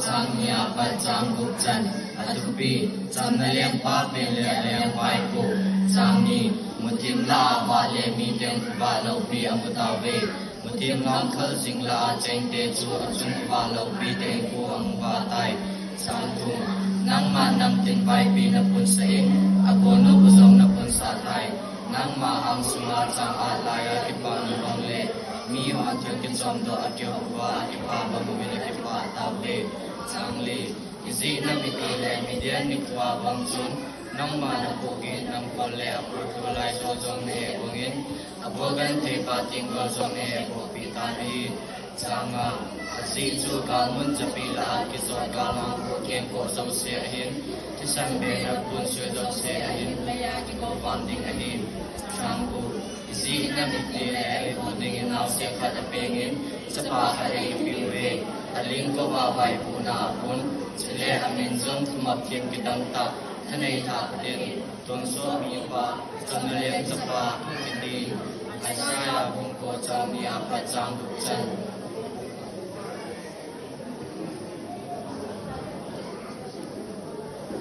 จังยาปัจจังบุจันอตุปีจังนเลียงปาเป็นเลียงไว้กูจังนี้มุทิมลาวาเลมีเตียงบาลาปีอมุตาเวมุทิมงอนขลสิงลาเจงเตจูอจุงบาลาปีเตงกูอังบาไตสังทุงนังมานำตินไว้ปีนปุนเสงอโกนุปสงนปุนสาไทนังมาอังสุมาจังอาลายอิปานุบังเลมีอันเทกิจอมโดอเกียววาอิปาบมุวินอิปาตาเวจังลีอิซินมิติเลมิเดียนิควาบังจุนนังมานะโกกินนังโกเลอโปรตุไลโซจงเนโกงินอโบกันเทปาติงโกจงเนโกปิตานีจังอาสิจูกามุนจะปีลากิโซกาลังโกเกนโกโซเสียหินที่สันเบนบุญช่วยดอกเสียหินเลยากิโกฟันดิงหินจังกูสินมิติเลบุดิงนาเสียขัดเปงินสปาหะเรปิเวอลิงก็ว่าไว้ปูนาปุนเฉลอมินจงทุมับเทียมกิตังตาทะเนทาเดนตนโซมีปาจังเลียงสปาอินดีไอชายาบุงโกจังมีอาปัจจังบุจัน